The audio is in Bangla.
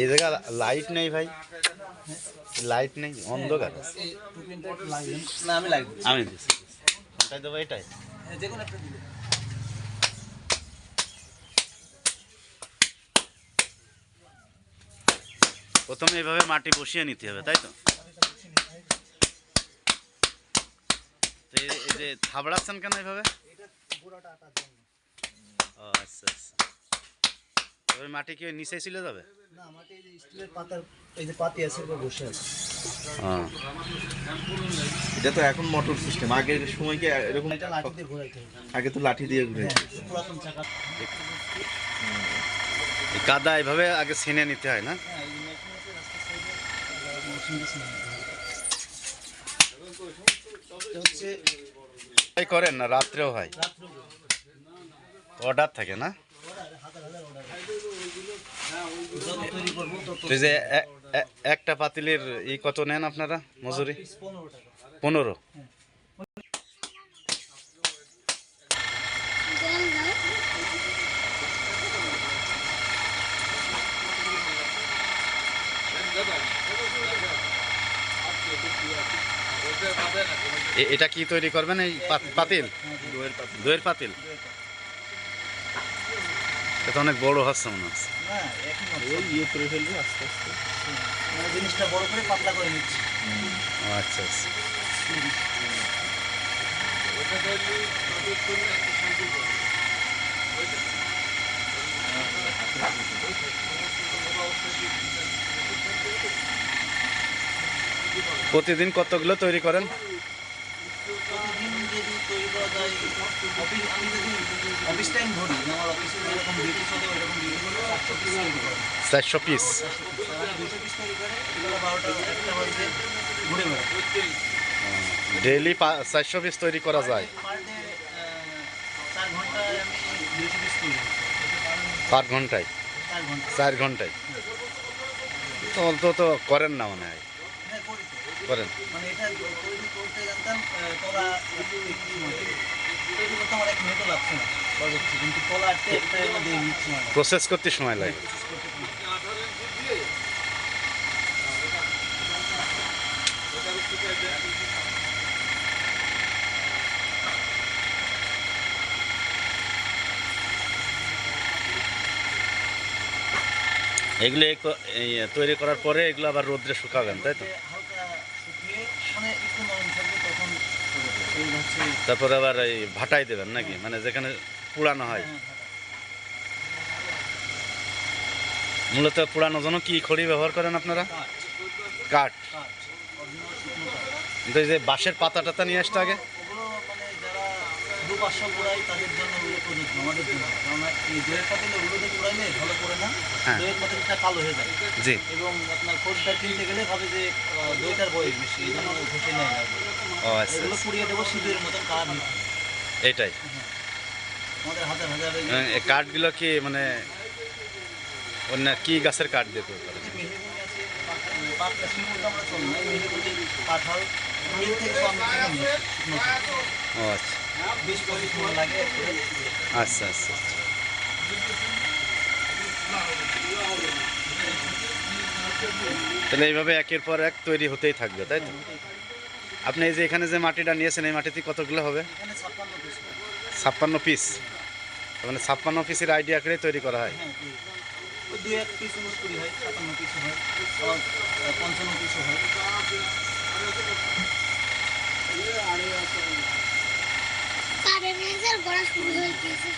এই জায়গা লাইট নেই ভাই, লাইট নেই, অন্ধকার। আমি দিচ্ছি, কোনটাই দেবো? এটাই। প্রথমে এইভাবে মাটি বসিয়ে নিতে হবে, তাই তো? এই যে থাবড়াচ্ছেন কেন এইভাবে? ও আচ্ছা আচ্ছা। তবে মাটি কি নিচে ছিল যাবে? না, মাটি এই যে স্টিলের পাতার এই যে পাতি আছে ওটা বসে আছে। এটা তো এখন মোটর সিস্টেম, আগের সময় কি এরকম? এটা লাঠি দিয়ে ঘোরাইতে হবে। আগে তো লাঠি দিয়ে ঘুরাইতে। পুরাতন চাকা। কাদা এইভাবে আগে ছিনে নিতে হয় না? হ্যাঁ, এই যে মেশিন আছে রাস্তার সাইডে, মেশিন আছে। এটা হচ্ছে তাই করেন না রাত্রেও হয়? রাত্রে অর্ডার থাকে না? হাজার হাজার অর্ডার। যত তৈরি করব তত। তো এই যে একটা পাতিলের কত নেন আপনারা মজুরি? 15 টাকা। 15? এটা কি তৈরি করবেন এই পাতিল? দইয়ের পাতিল। এটা অনেক বড় হচ্ছে মনে হচ্ছে। না, একই করে ফেলবে আস্তে আস্তে। মানে জিনিসটা বড় করে পাতলা করে নিচ্ছি। আচ্ছা আচ্ছা। প্রতিদিন কতগুলো তৈরি করেন? প্রতিদিন যদি তৈরি করা যায়, আমি যদি অফিস টাইম ধরি, আমার অফিসে যেরকম ডিউটি চলে ওইরকম ডিউটি করলে 400 পিস তৈরি করে। 400 পিস? 200 পিস তৈরি করে, এগুলো 12টা একটা বাজে ঘুরে বেড়ায়। ডেইলি 400 পিস তৈরি করা যায়? পার ডে 4 ঘন্টায় আমি 200 পিস তৈরি করি। পার ঘন্টায়? 4 ঘন্টা। 4 ঘন্টায়? তো করেন না মনে হয়? হ্যাঁ, করি তো। করেন? মানে এটা তৈরি করতে জানতাম, তোলা তৈরি করতে আমার 1 মিনিটও লাগছে না বাজাচ্ছি, কিন্তু তোলা আটতে একটা এর মধ্যে মিনিট সময় লাগে। প্রসেস করতে সময় লাগে? এগুলো তৈরি করার পরে এগুলো আবার রোদ্রে শুকাবেন, তাই তো? হালকা শুকিয়ে মানে একটু নরম থাকবে তখন এই হচ্ছে। তারপরে আবার এই ভাটাই দেবেন নাকি, মানে যেখানে পুড়ানো হয়? মূলত পুড়ানোর জন্য কি খড়ি ব্যবহার করেন আপনারা? কাঠ। কিন্তু এই যে বাঁশের পাতা টাতা নিয়ে আসতে আগে? ওগুলো মানে যারা 200-500 পোড়ায় তাদের জন্য ওগুলো প্রযোজ্য, আমাদের জন্য। কারণ এই দইয়ের পাতিলে ওগুলোতে পোড়াইলে ভালো করে না, দইয়ের পাতিলটা কালো হয়ে যায়। জি। এবং আপনার খোঁজটা কিনতে গেলে ভাবে যে দইটার বয়স বেশি, এই জন্য ঘষে নেয় না। ও আচ্ছা। এগুলো পুড়িয়ে দেবো সিঁদুরের মতন কালার নিতে। এইটাই আমাদের হাজার হাজার এই কাঠগুলো কি মানে অন্য কি গাছের কাঠ দিয়ে তৈরি করেন? মেহগনি আছে, পাতলা শিমুল আমরা চল না, মেহগনি, কাঁঠাল, মিল থেকে সব নিয়ে। ও আচ্ছা 20-25 মণ লাগে। আচ্ছা আচ্ছা। তাহলে এইভাবে একের পর এক তৈরি হতেই থাকবে, তাই তো? আপনি এই যে এখানে যে মাটিটা নিয়েছেন এই মাটিতে কতগুলো হবে? এখানে 56 পিস। 56 পিস? মানে 56 পিসের আইডিয়া করে তৈরি করা হয়? হ্যাঁ, ওই 2-1 পিস 29 হয়, 57 পিস হয়, আবার 55 পিস হয়। তার এর গড়া শুরু হয়ে গিয়েছে।